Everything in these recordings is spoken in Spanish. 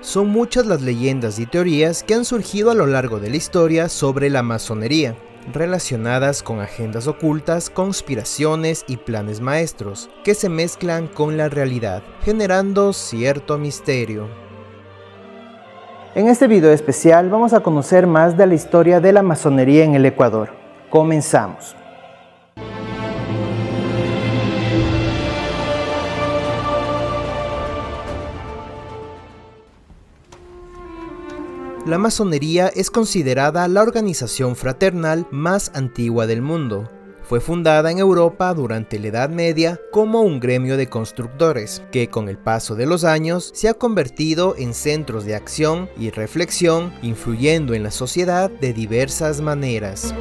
Son muchas las leyendas y teorías que han surgido a lo largo de la historia sobre la masonería, relacionadas con agendas ocultas, conspiraciones y planes maestros, que se mezclan con la realidad, generando cierto misterio. En este video especial vamos a conocer más de la historia de la masonería en el Ecuador. Comenzamos. La masonería es considerada la organización fraternal más antigua del mundo. Fue fundada en Europa durante la Edad Media como un gremio de constructores, que con el paso de los años se ha convertido en centros de acción y reflexión, influyendo en la sociedad de diversas maneras.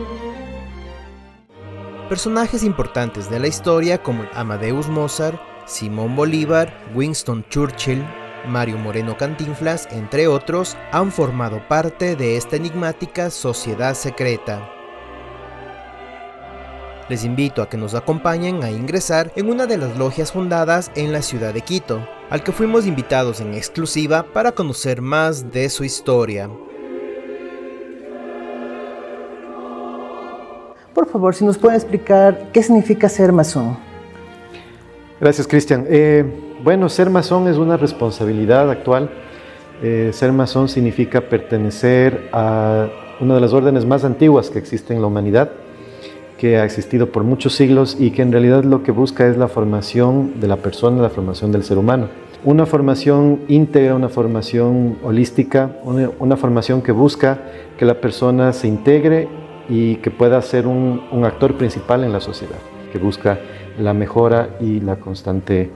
Personajes importantes de la historia como Amadeus Mozart, Simón Bolívar, Winston Churchill, Mario Moreno Cantinflas, entre otros, han formado parte de esta enigmática sociedad secreta. Les invito a que nos acompañen a ingresar en una de las logias fundadas en la ciudad de Quito, al que fuimos invitados en exclusiva para conocer más de su historia. Por favor, si nos puede explicar qué significa ser masón. Gracias, Cristian. Bueno, ser masón es una responsabilidad actual. Ser masón significa pertenecer a una de las órdenes más antiguas que existe en la humanidad, que ha existido por muchos siglos y que en realidad lo que busca es la formación de la persona, la formación del ser humano. Una formación íntegra, una formación holística, una formación que busca que la persona se integre y que pueda ser un actor principal en la sociedad, que busca la mejora y la constante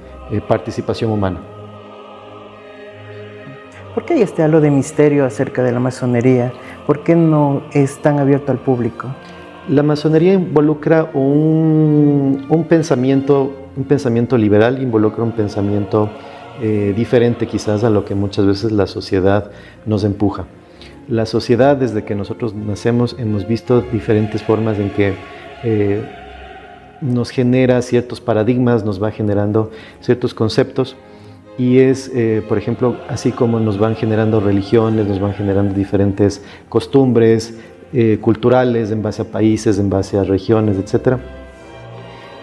participación humana. ¿Por qué hay este halo de misterio acerca de la masonería? ¿Por qué no es tan abierto al público? La masonería involucra un pensamiento liberal, involucra un pensamiento diferente quizás a lo que muchas veces la sociedad nos empuja. La sociedad, desde que nosotros nacemos, hemos visto diferentes formas en que nos genera ciertos paradigmas, nos va generando ciertos conceptos y es, por ejemplo, así como nos van generando religiones, nos van generando diferentes costumbres culturales en base a países, en base a regiones, etc.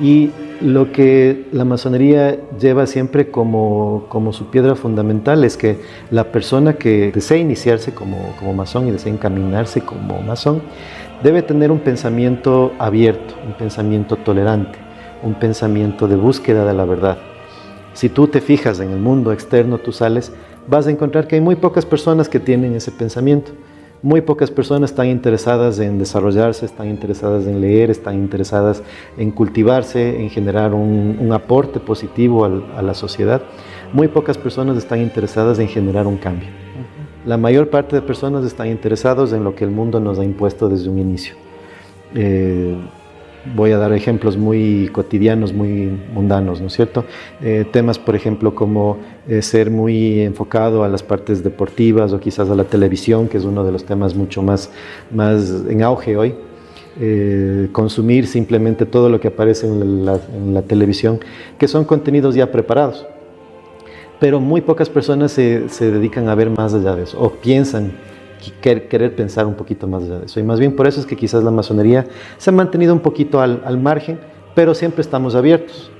Y lo que la masonería lleva siempre como su piedra fundamental es que la persona que desea iniciarse como masón y desea encaminarse como masón debe tener un pensamiento abierto, un pensamiento tolerante, un pensamiento de búsqueda de la verdad. Si tú te fijas en el mundo externo, tú sales, vas a encontrar que hay muy pocas personas que tienen ese pensamiento. Muy pocas personas están interesadas en desarrollarse, están interesadas en leer, están interesadas en cultivarse, en generar un aporte positivo a la sociedad. Muy pocas personas están interesadas en generar un cambio. La mayor parte de personas están interesados en lo que el mundo nos ha impuesto desde un inicio. Voy a dar ejemplos muy cotidianos, muy mundanos, ¿no es cierto? Temas, por ejemplo, como ser muy enfocado a las partes deportivas o quizás a la televisión, que es uno de los temas mucho más en auge hoy. Consumir simplemente todo lo que aparece en la televisión, que son contenidos ya preparados. Pero muy pocas personas se dedican a ver más allá de eso, o piensan querer pensar un poquito más allá de eso. Y más bien por eso es que quizás la masonería se ha mantenido un poquito al margen, pero siempre estamos abiertos.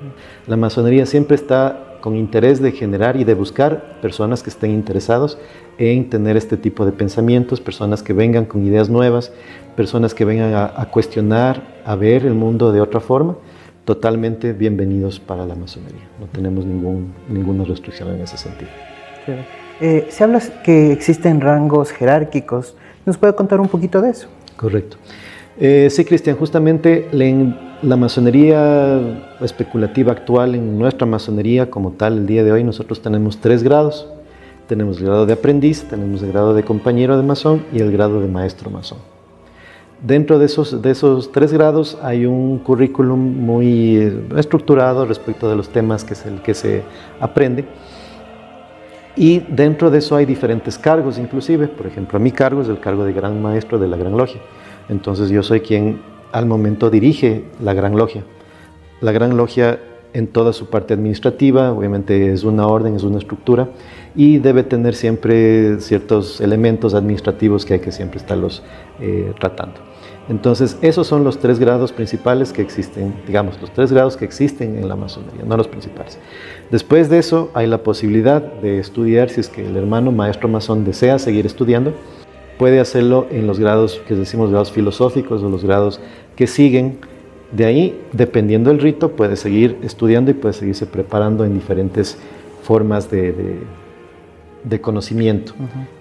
La masonería siempre está con interés de generar y de buscar personas que estén interesados en tener este tipo de pensamientos, personas que vengan con ideas nuevas, personas que vengan a cuestionar, a ver el mundo de otra forma. Totalmente bienvenidos para la masonería. No tenemos ninguna restricción en ese sentido. Se habla que existen rangos jerárquicos. ¿Nos puede contar un poquito de eso? Correcto. Sí, Cristian, justamente la masonería especulativa actual, en nuestra masonería como tal, el día de hoy, nosotros tenemos 3 grados. Tenemos el grado de aprendiz, tenemos el grado de compañero de masón y el grado de maestro masón. Dentro de esos 3 grados hay un currículum muy estructurado respecto de los temas que se aprende. Y dentro de eso hay diferentes cargos inclusive. Por ejemplo, mi cargo es el cargo de gran maestro de la Gran Logia. Entonces yo soy quien al momento dirige la Gran Logia. La Gran Logia en toda su parte administrativa, obviamente es una orden, es una estructura, y debe tener siempre ciertos elementos administrativos que hay que siempre estarlos tratando. Entonces, esos son los 3 grados principales que existen, digamos, los 3 grados que existen en la masonería, no los principales. Después de eso, hay la posibilidad de estudiar, si es que el hermano maestro masón desea seguir estudiando, puede hacerlo en los grados que decimos grados filosóficos o los grados que siguen. De ahí, dependiendo del rito, puede seguir estudiando y puede seguirse preparando en diferentes formas de conocimiento.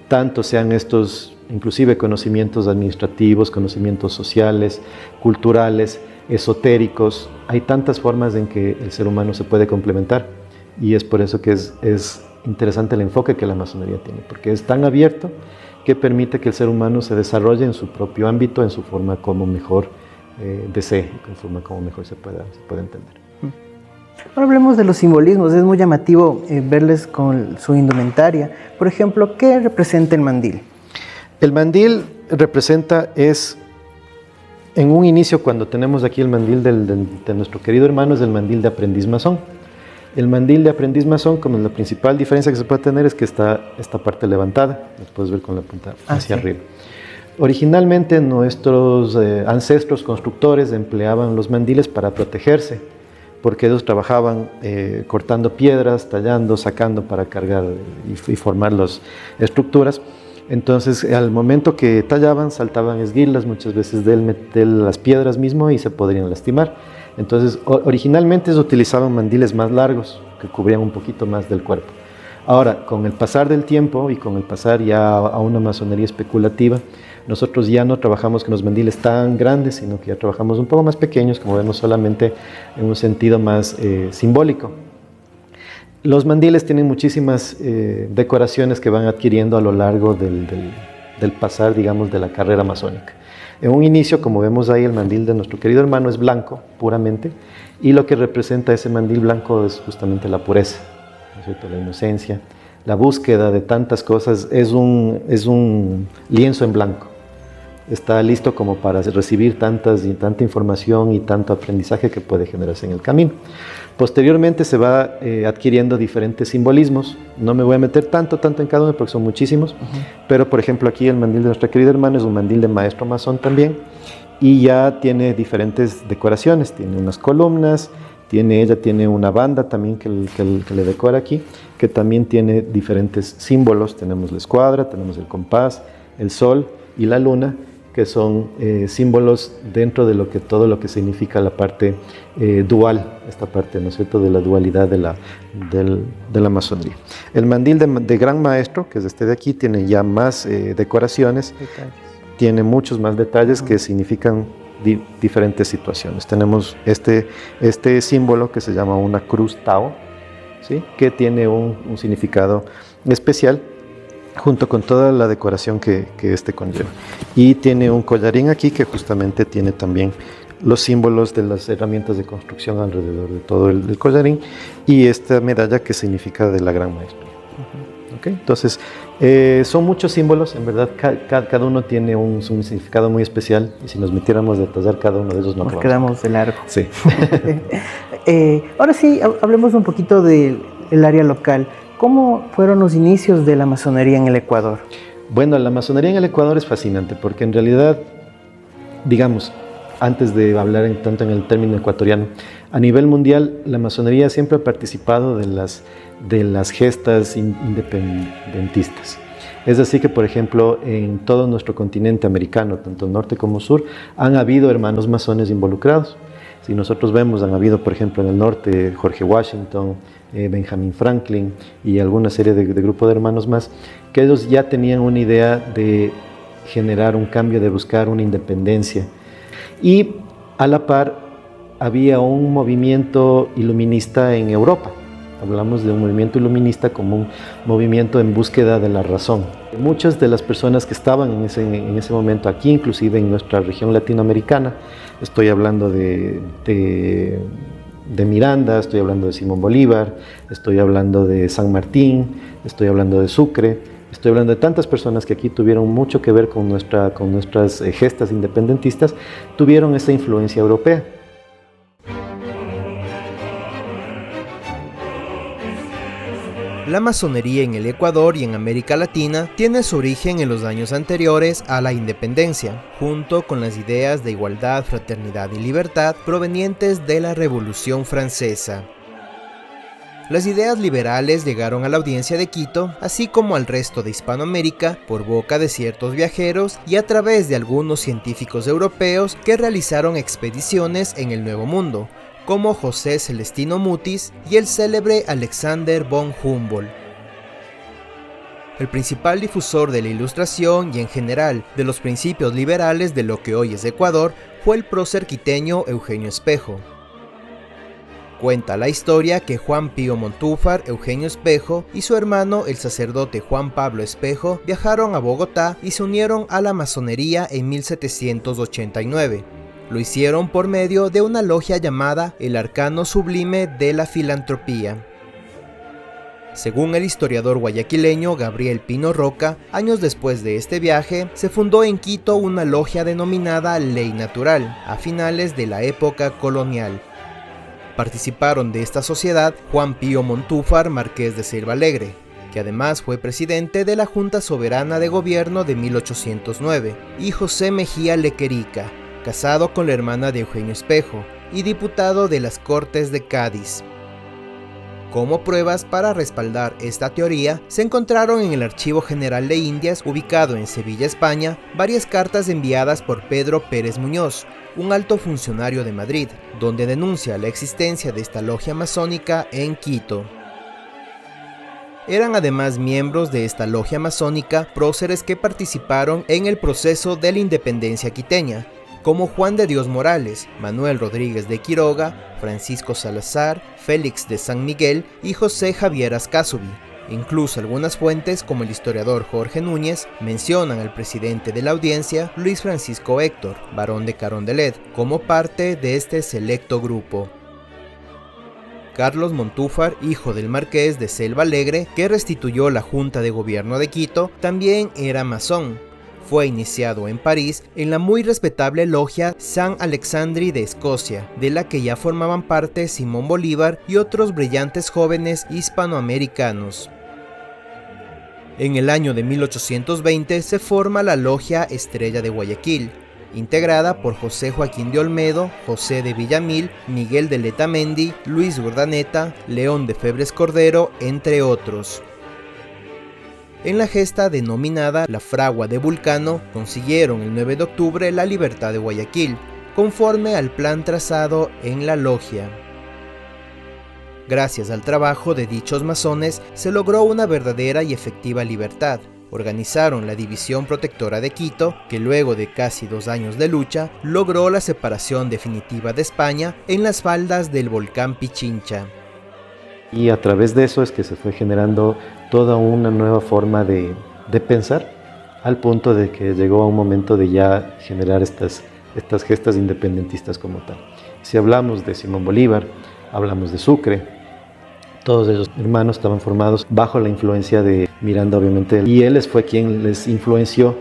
Tanto sean estos, inclusive conocimientos administrativos, conocimientos sociales, culturales, esotéricos. Hay tantas formas en que el ser humano se puede complementar, y es por eso que es interesante el enfoque que la masonería tiene, porque es tan abierto que permite que el ser humano se desarrolle en su propio ámbito, en su forma como mejor desee, en forma como mejor se pueda entender. Ahora hablemos de los simbolismos. Es muy llamativo verles con su indumentaria. Por ejemplo, ¿qué representa el mandil? El mandil representa, en un inicio, cuando tenemos aquí el mandil de nuestro querido hermano, es el mandil de aprendiz masón. El mandil de aprendiz masón, como la principal diferencia que se puede tener, es que está esta parte levantada, lo puedes ver con la punta hacia arriba. Originalmente nuestros ancestros constructores empleaban los mandiles para protegerse, porque ellos trabajaban cortando piedras, tallando, sacando para cargar y formar las estructuras. Entonces, al momento que tallaban, saltaban esguirlas, muchas veces de las piedras mismo, y se podrían lastimar. Entonces, originalmente se utilizaban mandiles más largos, que cubrían un poquito más del cuerpo. Ahora, con el pasar del tiempo y con el pasar ya a una masonería especulativa, nosotros ya no trabajamos con los mandiles tan grandes, sino que ya trabajamos un poco más pequeños, como vemos, solamente en un sentido más simbólico. Los mandiles tienen muchísimas decoraciones que van adquiriendo a lo largo del pasar, digamos, de la carrera masónica. En un inicio, como vemos ahí, el mandil de nuestro querido hermano es blanco, puramente, y lo que representa ese mandil blanco es justamente la pureza, ¿no es cierto? La inocencia, la búsqueda de tantas cosas. Es un lienzo en blanco. Está listo como para recibir tanta información y tanto aprendizaje que puede generarse en el camino. Posteriormente se va adquiriendo diferentes simbolismos. No me voy a meter tanto en cada uno porque son muchísimos, pero por ejemplo aquí el mandil de nuestra querida hermana es un mandil de maestro masón también, y ya tiene diferentes decoraciones, tiene unas columnas, ella tiene una banda también que le decora aquí, que también tiene diferentes símbolos. Tenemos la escuadra, tenemos el compás, el sol y la luna, que son símbolos dentro de todo lo que significa la parte dual, esta parte, ¿no es cierto?, de la dualidad de la masonería. El mandil de gran maestro, que es este de aquí, tiene ya más decoraciones, tiene muchos más detalles que significan diferentes situaciones. Tenemos este símbolo que se llama una cruz Tao, ¿sí?, que tiene un significado especial, junto con toda la decoración que este conlleva. Y tiene un collarín aquí que justamente tiene también los símbolos de las herramientas de construcción alrededor de todo el collarín, y esta medalla que significa de la gran maestría. ¿Okay? Entonces, son muchos símbolos, en verdad, cada uno tiene un significado muy especial, y si nos metiéramos a detallar cada uno de ellos nos quedamos de largo. Sí. Ahora sí, hablemos un poquito del área local. ¿Cómo fueron los inicios de la masonería en el Ecuador? Bueno, la masonería en el Ecuador es fascinante porque en realidad, digamos, antes de hablar tanto en el término ecuatoriano, a nivel mundial la masonería siempre ha participado de las gestas independentistas. Es así que, por ejemplo, en todo nuestro continente americano, tanto norte como sur, han habido hermanos masones involucrados. Si nosotros vemos, han habido, por ejemplo, en el norte, George Washington, Benjamin Franklin y alguna serie de grupos de hermanos más, que ellos ya tenían una idea de generar un cambio, de buscar una independencia. Y a la par había un movimiento iluminista en Europa. Hablamos de un movimiento iluminista como un movimiento en búsqueda de la razón. Muchas de las personas que estaban en ese momento aquí, inclusive en nuestra región latinoamericana, estoy hablando de Miranda, estoy hablando de Simón Bolívar, estoy hablando de San Martín, estoy hablando de Sucre, estoy hablando de tantas personas que aquí tuvieron mucho que ver con nuestras gestas independentistas, tuvieron esa influencia europea. La masonería en el Ecuador y en América Latina tiene su origen en los años anteriores a la independencia, junto con las ideas de igualdad, fraternidad y libertad provenientes de la Revolución Francesa. Las ideas liberales llegaron a la audiencia de Quito, así como al resto de Hispanoamérica, por boca de ciertos viajeros y a través de algunos científicos europeos que realizaron expediciones en el Nuevo Mundo, como José Celestino Mutis y el célebre Alexander von Humboldt. El principal difusor de la Ilustración y en general de los principios liberales de lo que hoy es Ecuador fue el prócer quiteño Eugenio Espejo. Cuenta la historia que Juan Pío Montúfar, Eugenio Espejo y su hermano el sacerdote Juan Pablo Espejo viajaron a Bogotá y se unieron a la masonería en 1789. Lo hicieron por medio de una logia llamada el Arcano Sublime de la Filantropía. Según el historiador guayaquileño Gabriel Pino Roca, años después de este viaje, se fundó en Quito una logia denominada Ley Natural, a finales de la época colonial. Participaron de esta sociedad Juan Pío Montúfar, marqués de Selva Alegre, que además fue presidente de la Junta Soberana de Gobierno de 1809, y José Mejía Lequerica, casado con la hermana de Eugenio Espejo, y diputado de las Cortes de Cádiz. Como pruebas para respaldar esta teoría, se encontraron en el Archivo General de Indias, ubicado en Sevilla, España, varias cartas enviadas por Pedro Pérez Muñoz, un alto funcionario de Madrid, donde denuncia la existencia de esta logia masónica en Quito. Eran además miembros de esta logia masónica próceres que participaron en el proceso de la independencia quiteña, como Juan de Dios Morales, Manuel Rodríguez de Quiroga, Francisco Salazar, Félix de San Miguel y José Javier Ascasubi. Incluso algunas fuentes, como el historiador Jorge Núñez, mencionan al presidente de la audiencia, Luis Francisco Héctor, barón de Carondelet, como parte de este selecto grupo. Carlos Montúfar, hijo del marqués de Selva Alegre, que restituyó la Junta de Gobierno de Quito, también era masón. Fue iniciado en París en la muy respetable logia San Alexandri de Escocia, de la que ya formaban parte Simón Bolívar y otros brillantes jóvenes hispanoamericanos. En el año de 1820 se forma la logia Estrella de Guayaquil, integrada por José Joaquín de Olmedo, José de Villamil, Miguel de Letamendi, Luis Urdaneta, León de Febres Cordero, entre otros. En la gesta denominada la Fragua de Vulcano, consiguieron el 9 de octubre la libertad de Guayaquil, conforme al plan trazado en la logia. Gracias al trabajo de dichos masones, se logró una verdadera y efectiva libertad. Organizaron la División Protectora de Quito, que luego de casi 2 años de lucha, logró la separación definitiva de España en las faldas del volcán Pichincha. Y a través de eso es que se fue generando toda una nueva forma de pensar, al punto de que llegó a un momento de ya generar estas gestas independentistas como tal. Si hablamos de Simón Bolívar, hablamos de Sucre, todos ellos hermanos estaban formados bajo la influencia de Miranda, obviamente, y él fue quien les influenció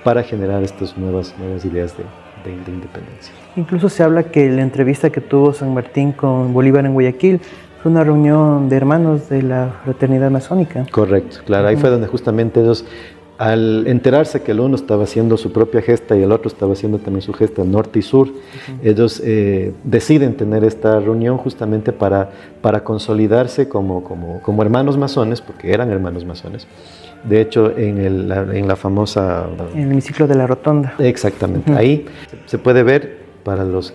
para generar estas nuevas ideas de independencia. Incluso se habla que la entrevista que tuvo San Martín con Bolívar en Guayaquil fue una reunión de hermanos de la fraternidad masónica. Correcto, claro, ahí fue donde justamente ellos, al enterarse que el uno estaba haciendo su propia gesta y el otro estaba haciendo también su gesta norte y sur, ellos deciden tener esta reunión justamente para consolidarse como hermanos masones, porque eran hermanos masones. De hecho, en la famosa... En el hemiciclo de la Rotonda. Exactamente, ahí se puede ver, para las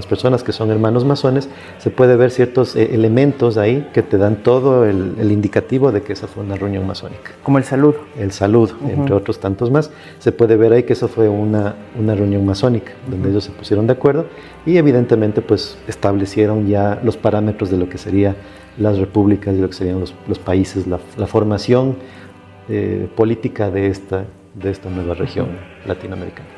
personas que son hermanos masones, se puede ver ciertos elementos ahí que te dan todo el indicativo de que esa fue una reunión masónica. Como el saludo. El saludo, entre otros tantos más. Se puede ver ahí que eso fue una reunión masónica, donde ellos se pusieron de acuerdo y evidentemente pues establecieron ya los parámetros de lo que serían las repúblicas y lo que serían los países, la formación política de esta nueva región latinoamericana.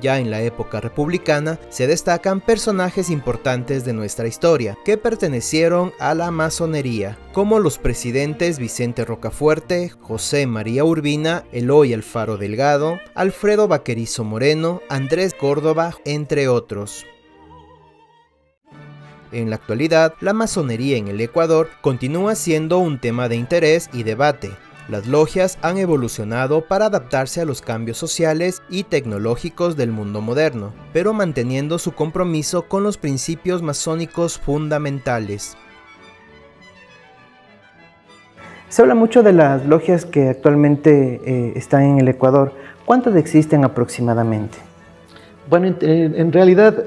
Ya en la época republicana se destacan personajes importantes de nuestra historia que pertenecieron a la masonería, como los presidentes Vicente Rocafuerte, José María Urbina, Eloy Alfaro Delgado, Alfredo Vaquerizo Moreno, Andrés Córdoba, entre otros. En la actualidad, la masonería en el Ecuador continúa siendo un tema de interés y debate. Las logias han evolucionado para adaptarse a los cambios sociales y tecnológicos del mundo moderno, pero manteniendo su compromiso con los principios masónicos fundamentales. Se habla mucho de las logias que actualmente están en el Ecuador. ¿Cuántas existen aproximadamente? Bueno, en realidad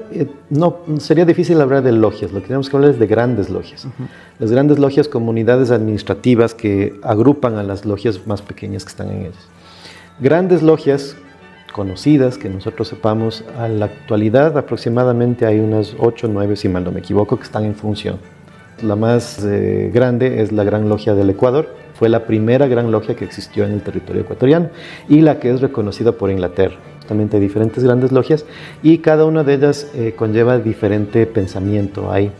no sería difícil hablar de logias, lo que tenemos que hablar es de grandes logias. Las grandes logias, comunidades administrativas que agrupan a las logias más pequeñas que están en ellas. Grandes logias conocidas, que nosotros sepamos, a la actualidad aproximadamente hay unas 8 o 9, si mal no me equivoco, que están en función. La más grande es la Gran Logia del Ecuador, fue la primera gran logia que existió en el territorio ecuatoriano y la que es reconocida por Inglaterra. Justamente hay diferentes grandes logias y cada una de ellas conlleva diferente pensamiento. Hay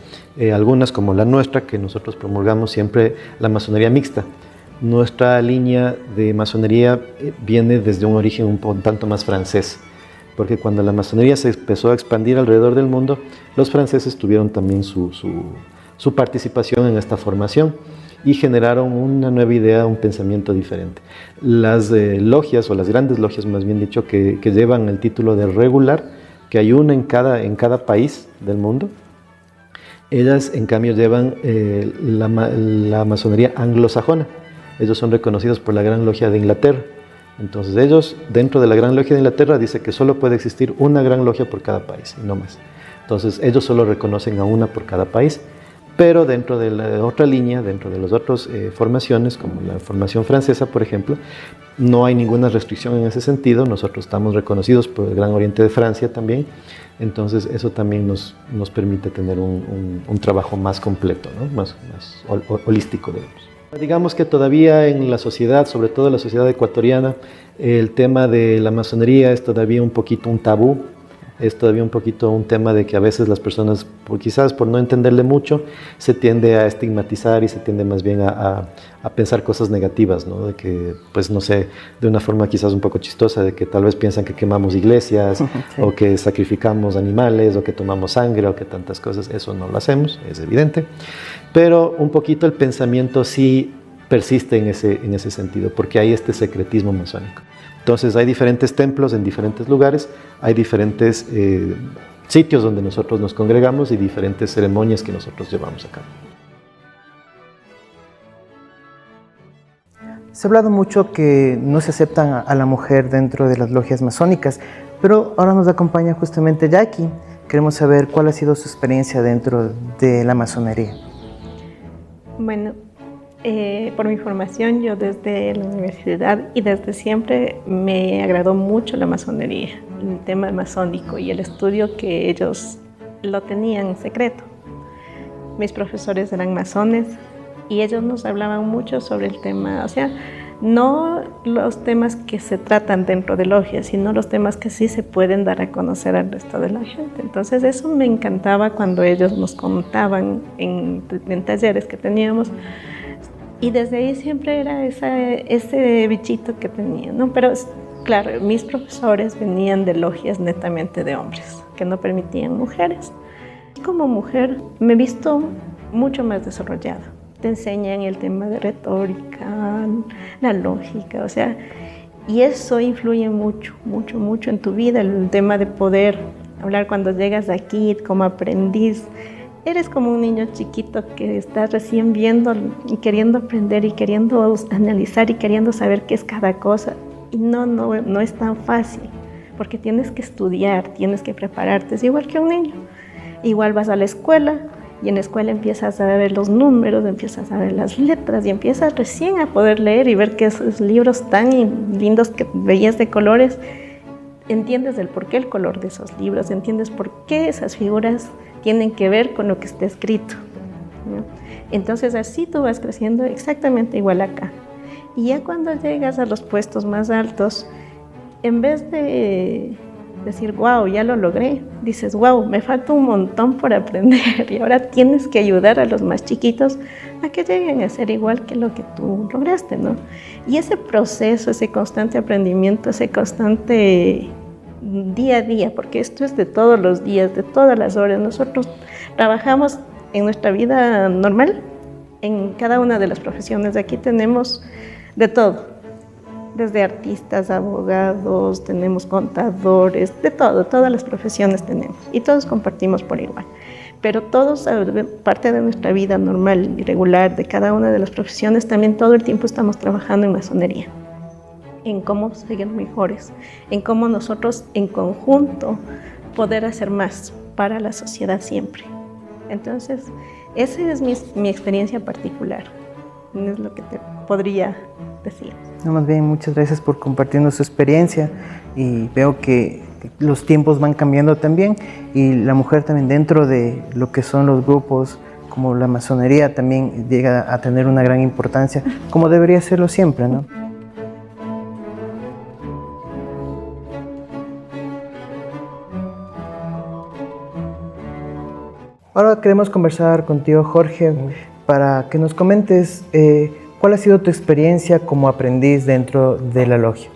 algunas como la nuestra, que nosotros promulgamos siempre la masonería mixta. Nuestra línea de masonería viene desde un origen un tanto más francés, porque cuando la masonería se empezó a expandir alrededor del mundo, los franceses tuvieron también su participación en esta formación y generaron una nueva idea, un pensamiento diferente. Las logias, o las grandes logias más bien dicho, que llevan el título de regular, que hay una en cada país del mundo, ellas en cambio llevan la masonería anglosajona. Ellos son reconocidos por la Gran Logia de Inglaterra. Entonces ellos, dentro de la Gran Logia de Inglaterra, dice que solo puede existir una Gran Logia por cada país, y no más. Entonces ellos solo reconocen a una por cada país. Pero dentro de la otra línea, dentro de las otras formaciones, como la formación francesa, por ejemplo, no hay ninguna restricción en ese sentido. Nosotros estamos reconocidos por el Gran Oriente de Francia también. Entonces eso también nos permite tener un trabajo más completo, ¿no? más holístico, digamos. Digamos que todavía en la sociedad, sobre todo en la sociedad ecuatoriana, el tema de la masonería es todavía un poquito un tabú. Es todavía un poquito un tema de que a veces las personas, quizás por no entenderle mucho, se tiende a estigmatizar y se tiende más bien a pensar cosas negativas, ¿no? De que, pues no sé, de una forma quizás un poco chistosa, de que tal vez piensan que quemamos iglesias, sí, o que sacrificamos animales, o que tomamos sangre, o que tantas cosas. Eso no lo hacemos, es evidente. Pero un poquito el pensamiento sí persiste en ese sentido, porque hay este secretismo masónico. Entonces hay diferentes templos en diferentes lugares, hay diferentes sitios donde nosotros nos congregamos y diferentes ceremonias que nosotros llevamos a cabo. Se ha hablado mucho que no se aceptan a la mujer dentro de las logias masónicas, pero ahora nos acompaña justamente Jackie. Queremos saber cuál ha sido su experiencia dentro de la masonería. Bueno, por mi formación, yo desde la universidad y desde siempre me agradó mucho la masonería, el tema masónico y el estudio que ellos lo tenían en secreto. Mis profesores eran masones y ellos nos hablaban mucho sobre el tema, o sea, no los temas que se tratan dentro de logias, sino los temas que sí se pueden dar a conocer al resto de la gente. Entonces eso me encantaba cuando ellos nos contaban en talleres que teníamos. Y desde ahí siempre era ese bichito que tenía, ¿no? Pero claro, mis profesores venían de logias netamente de hombres, que no permitían mujeres. Como mujer me he visto mucho más desarrollada. Te enseñan el tema de retórica, la lógica, o sea, y eso influye mucho, mucho, mucho en tu vida, el tema de poder hablar cuando llegas aquí como aprendiz. Eres como un niño chiquito que está recién viendo y queriendo aprender y queriendo analizar y queriendo saber qué es cada cosa. Y no es tan fácil, porque tienes que estudiar, tienes que prepararte. Es igual que un niño. Igual vas a la escuela y en la escuela empiezas a ver los números, empiezas a ver las letras y empiezas recién a poder leer y ver que esos libros tan lindos que veías de colores, entiendes el por qué el color de esos libros, entiendes por qué esas figuras tienen que ver con lo que está escrito, ¿no? Entonces así tú vas creciendo exactamente igual acá. Y ya cuando llegas a los puestos más altos, en vez de decir, wow, ya lo logré, dices, wow, me falta un montón por aprender y ahora tienes que ayudar a los más chiquitos a que lleguen a ser igual que lo que tú lograste, ¿no? Y ese proceso, ese constante aprendimiento, ese constante día a día, porque esto es de todos los días, de todas las horas. Nosotros trabajamos en nuestra vida normal, en cada una de las profesiones de aquí tenemos de todo, desde artistas, abogados, tenemos contadores, de todo, todas las profesiones tenemos y todos compartimos por igual. Pero todos, parte de nuestra vida normal y regular de cada una de las profesiones, también todo el tiempo estamos trabajando en masonería, en cómo ser mejores, en cómo nosotros en conjunto poder hacer más para la sociedad siempre. Entonces, esa es mi experiencia particular, es lo que te podría decir. No, más bien, muchas gracias por compartirnos su experiencia y veo que los tiempos van cambiando también y la mujer también dentro de lo que son los grupos como la masonería también llega a tener una gran importancia, como debería serlo siempre, ¿no? Ahora queremos conversar contigo, Jorge, para que nos comentes cuál ha sido tu experiencia como aprendiz dentro de la logia.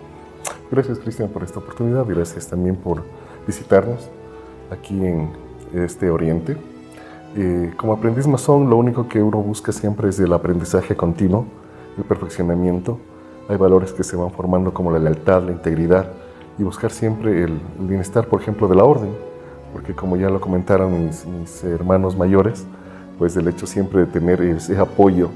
Gracias, Cristian, por esta oportunidad. Gracias también por visitarnos aquí en este Oriente. Como aprendiz masón, lo único que uno busca siempre es el aprendizaje continuo, el perfeccionamiento. Hay valores que se van formando como la lealtad, la integridad y buscar siempre el bienestar, por ejemplo, de la orden. Porque como ya lo comentaron mis hermanos mayores, pues el hecho siempre de tener ese apoyo,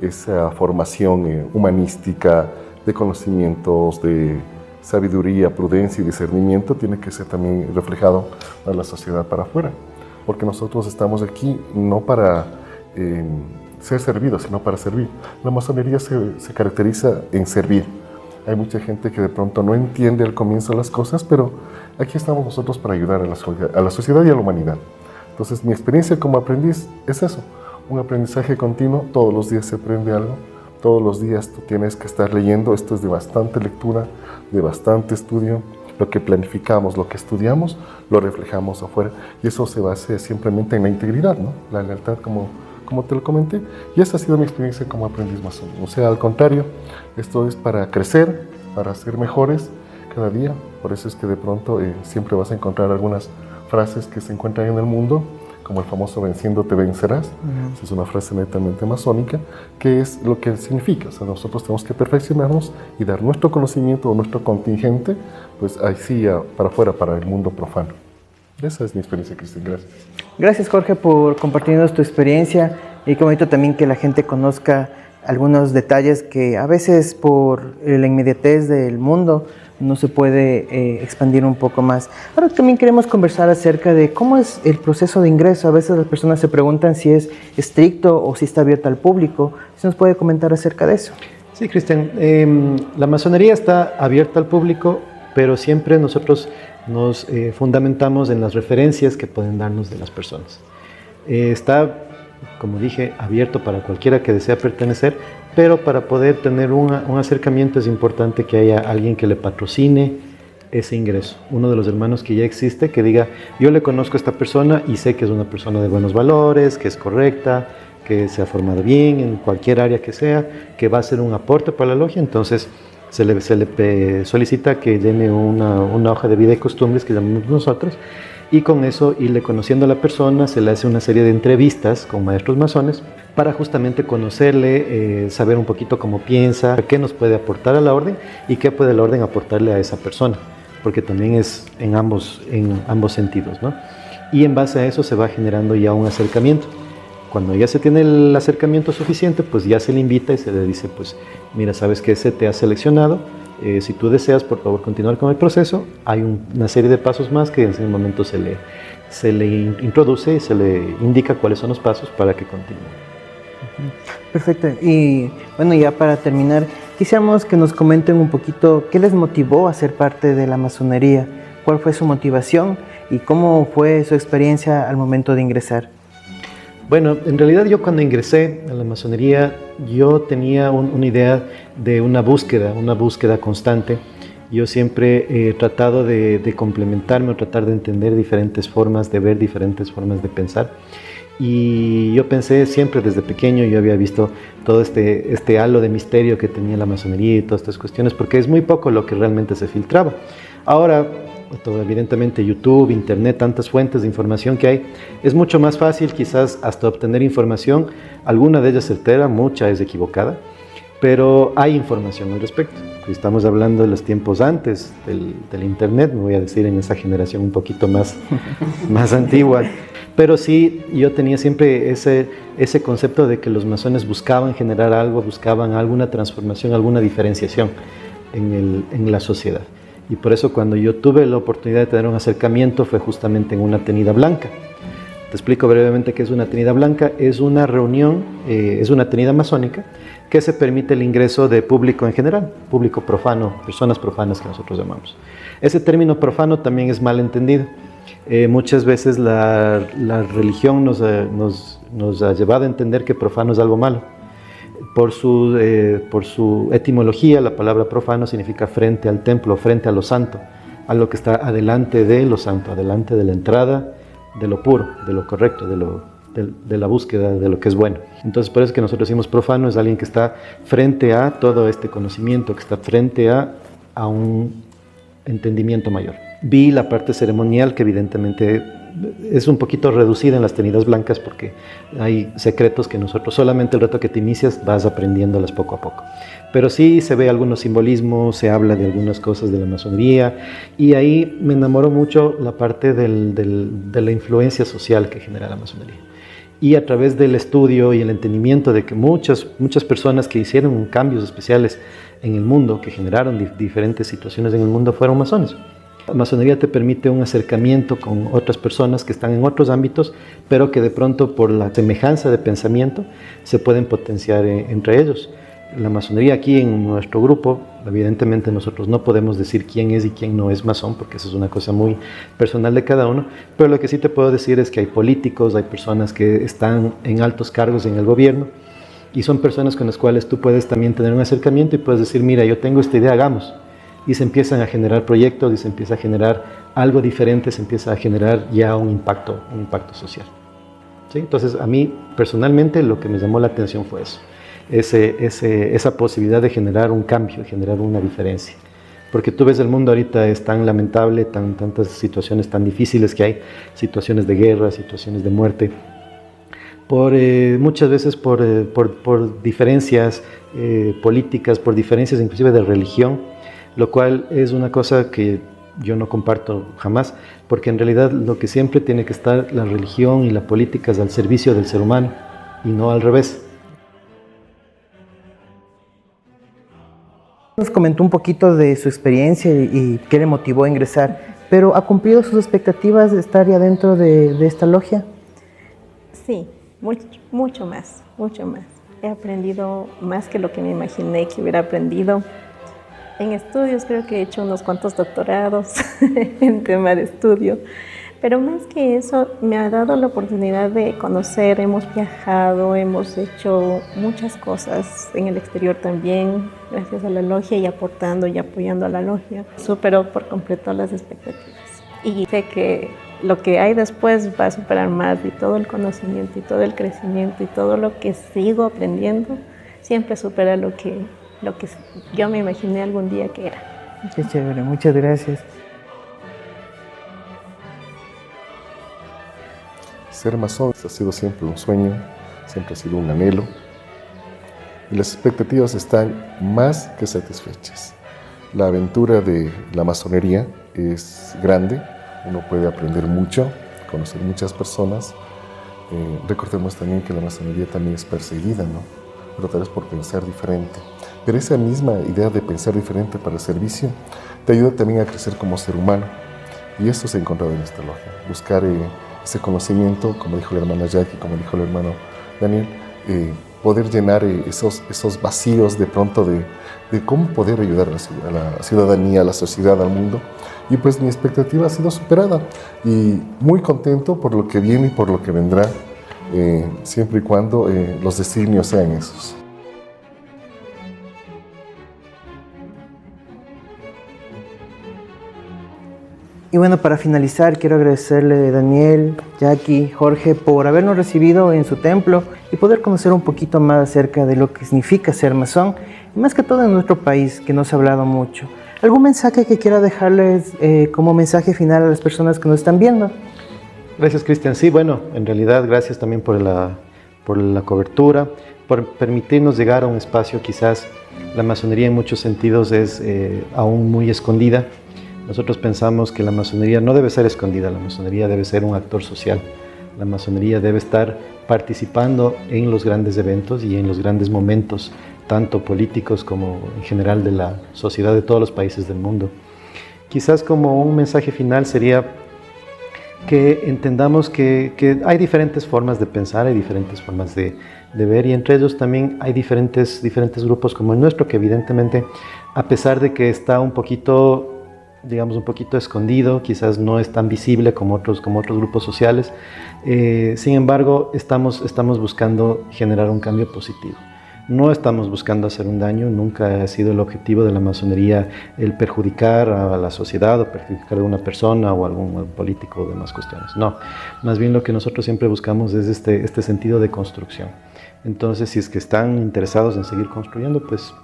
esa formación humanística, de conocimientos, de sabiduría, prudencia y discernimiento tiene que ser también reflejado a la sociedad para afuera, porque nosotros estamos aquí no para ser servidos, sino para servir. La masonería se caracteriza en servir. Hay mucha gente que de pronto no entiende al comienzo las cosas, pero aquí estamos nosotros para ayudar a la sociedad y a la humanidad. Entonces, mi experiencia como aprendiz es eso, un aprendizaje continuo, todos los días se aprende algo. Todos los días tú tienes que estar leyendo, esto es de bastante lectura, de bastante estudio. Lo que planificamos, lo que estudiamos, lo reflejamos afuera. Y eso se basa simplemente en la integridad, ¿no? La lealtad, como te lo comenté. Y esa ha sido mi experiencia como aprendiz masón. O sea, al contrario, esto es para crecer, para ser mejores cada día. Por eso es que de pronto siempre vas a encontrar algunas frases que se encuentran en el mundo, como el famoso venciendo te vencerás. Esa es una frase netamente masónica, que es lo que significa. O sea, nosotros tenemos que perfeccionarnos y dar nuestro conocimiento o nuestro contingente, pues ahí sí, para afuera, para el mundo profano. Esa es mi experiencia, Cristian. Gracias. Gracias, Jorge, por compartirnos tu experiencia y qué bonito también que la gente conozca algunos detalles que a veces por la inmediatez del mundo no se puede expandir un poco más. Ahora también queremos conversar acerca de cómo es el proceso de ingreso. A veces las personas se preguntan si es estricto o si está abierto al público. ¿Se nos puede comentar acerca de eso? Sí, Cristian. La masonería está abierta al público, pero siempre nosotros nos fundamentamos en las referencias que pueden darnos de las personas. Está, como dije, abierto para cualquiera que desea pertenecer, pero para poder tener un acercamiento es importante que haya alguien que le patrocine ese ingreso. Uno de los hermanos que ya existe, que diga, yo le conozco a esta persona y sé que es una persona de buenos valores, que es correcta, que se ha formado bien en cualquier área que sea, que va a hacer un aporte para la logia. Entonces se le solicita que llene una hoja de vida y costumbres que llamamos nosotros, y con eso irle conociendo a la persona. Se le hace una serie de entrevistas con maestros masones para justamente conocerle, saber un poquito cómo piensa, qué nos puede aportar a la orden y qué puede la orden aportarle a esa persona, porque también es en ambos sentidos, ¿no? Y en base a eso se va generando ya un acercamiento. Cuando ya se tiene el acercamiento suficiente, pues ya se le invita y se le dice, pues mira, sabes que se te ha seleccionado, si tú deseas, por favor, continuar con el proceso. Hay una serie de pasos más que en ese momento se le introduce y se le indica cuáles son los pasos para que continúe. Perfecto. Y bueno, ya para terminar, quisiéramos que nos comenten un poquito qué les motivó a ser parte de la masonería, cuál fue su motivación y cómo fue su experiencia al momento de ingresar. Bueno, en realidad yo cuando ingresé a la masonería, yo tenía una idea de una búsqueda constante. Yo siempre he tratado de complementarme o tratar de entender diferentes formas de ver, diferentes formas de pensar. Y yo pensé siempre desde pequeño, yo había visto todo este halo de misterio que tenía la masonería y todas estas cuestiones, porque es muy poco lo que realmente se filtraba. Ahora, evidentemente YouTube, Internet, tantas fuentes de información que hay, es mucho más fácil quizás hasta obtener información, alguna de ellas certera, mucha es equivocada, pero hay información al respecto. Si estamos hablando de los tiempos antes del Internet, me voy a decir en esa generación un poquito más antigua, pero sí yo tenía siempre ese concepto de que los masones buscaban generar algo, buscaban alguna transformación, alguna diferenciación en la sociedad. Y por eso cuando yo tuve la oportunidad de tener un acercamiento fue justamente en una tenida blanca. Te explico brevemente qué es una tenida blanca. Es una reunión, es una tenida masónica que se permite el ingreso de público en general, público profano, personas profanas que nosotros llamamos. Ese término profano también es mal entendido. Muchas veces la religión nos ha llevado a entender que profano es algo malo. Por su etimología, la palabra profano significa frente al templo, frente a lo santo, algo que está adelante de lo santo, adelante de la entrada de lo puro, de lo correcto, de la búsqueda de lo que es bueno. Entonces, por eso que nosotros decimos profano, es alguien que está frente a todo este conocimiento, que está frente a un entendimiento mayor. Vi la parte ceremonial, que evidentemente es un poquito reducida en las tenidas blancas porque hay secretos que nosotros, solamente el rato que te inicias vas aprendiéndolas poco a poco. Pero sí se ve algunos simbolismos, se habla de algunas cosas de la masonería, y ahí me enamoró mucho la parte de la influencia social que genera la masonería. Y a través del estudio y el entendimiento de que muchas personas que hicieron cambios especiales en el mundo, que generaron diferentes situaciones en el mundo, fueron masones. La masonería te permite un acercamiento con otras personas que están en otros ámbitos, pero que de pronto por la semejanza de pensamiento se pueden potenciar entre ellos. La masonería aquí en nuestro grupo, evidentemente nosotros no podemos decir quién es y quién no es masón, porque eso es una cosa muy personal de cada uno, pero lo que sí te puedo decir es que hay políticos, hay personas que están en altos cargos en el gobierno, y son personas con las cuales tú puedes también tener un acercamiento y puedes decir, mira, yo tengo esta idea, hagamos. Y se empiezan a generar proyectos y se empieza a generar algo diferente, se empieza a generar ya un impacto social. ¿Sí? Entonces, a mí personalmente lo que me llamó la atención fue eso, esa posibilidad de generar un cambio, de generar una diferencia. Porque tú ves el mundo ahorita es tan lamentable, tantas situaciones tan difíciles que hay, situaciones de guerra, situaciones de muerte, muchas veces por diferencias políticas, por diferencias inclusive de religión, lo cual es una cosa que yo no comparto jamás, porque en realidad lo que siempre tiene que estar la religión y la política es al servicio del ser humano y no al revés. Nos comentó un poquito de su experiencia y qué le motivó a ingresar, pero ¿ha cumplido sus expectativas de estar ya dentro de esta logia? Sí, mucho más. He aprendido más que lo que me imaginé que hubiera aprendido. En estudios creo que he hecho unos cuantos doctorados en tema de estudio, pero más que eso me ha dado la oportunidad de conocer, hemos viajado, hemos hecho muchas cosas en el exterior también, gracias a la logia y aportando y apoyando a la logia. Superó por completo las expectativas y sé que lo que hay después va a superar más, y todo el conocimiento y todo el crecimiento y todo lo que sigo aprendiendo siempre supera lo que yo me imaginé algún día que era. Qué chévere, muchas gracias. Ser masón ha sido siempre un sueño, siempre ha sido un anhelo, y las expectativas están más que satisfechas. La aventura de la masonería es grande, uno puede aprender mucho, conocer muchas personas. Recordemos también que la masonería también es perseguida, ¿no? Pero tal vez por pensar diferente. Pero esa misma idea de pensar diferente para el servicio te ayuda también a crecer como ser humano. Y esto se ha encontrado en esta logia. Buscar ese conocimiento, como dijo la hermana Jackie, como dijo el hermano Daniel, poder llenar esos vacíos de pronto de cómo poder ayudar a la ciudadanía, a la sociedad, al mundo. Y pues mi expectativa ha sido superada. Y muy contento por lo que viene y por lo que vendrá, siempre y cuando los designios sean esos. Y bueno, para finalizar, quiero agradecerle a Daniel, Jackie, Jorge por habernos recibido en su templo y poder conocer un poquito más acerca de lo que significa ser masón, y más que todo en nuestro país, que no se ha hablado mucho. ¿Algún mensaje que quiera dejarles como mensaje final a las personas que nos están viendo? Gracias, Cristian. Sí, bueno, en realidad gracias también por la cobertura, por permitirnos llegar a un espacio. Quizás la masonería en muchos sentidos es aún muy escondida. Nosotros pensamos que la masonería no debe ser escondida, la masonería debe ser un actor social. La masonería debe estar participando en los grandes eventos y en los grandes momentos, tanto políticos como en general de la sociedad de todos los países del mundo. Quizás como un mensaje final sería que entendamos que hay diferentes formas de pensar, hay diferentes formas de ver, y entre ellos también hay diferentes grupos como el nuestro, que evidentemente, a pesar de que está un poquito, digamos, un poquito escondido, quizás no es tan visible como otros grupos sociales, sin embargo, estamos buscando generar un cambio positivo. No estamos buscando hacer un daño, nunca ha sido el objetivo de la masonería el perjudicar a la sociedad o perjudicar a una persona o a algún político o demás cuestiones. No, más bien lo que nosotros siempre buscamos es este sentido de construcción. Entonces, si es que están interesados en seguir construyendo, pues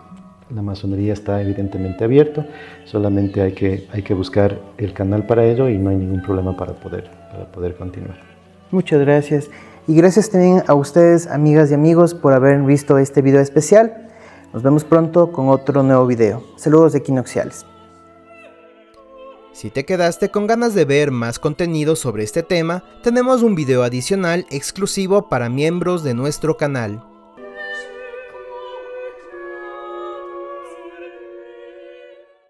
la masonería está evidentemente abierto, solamente hay que buscar el canal para ello y no hay ningún problema para poder continuar. Muchas gracias. Y gracias también a ustedes, amigas y amigos, por haber visto este video especial. Nos vemos pronto con otro nuevo video. Saludos de Equinocciales. Si te quedaste con ganas de ver más contenido sobre este tema, tenemos un video adicional exclusivo para miembros de nuestro canal.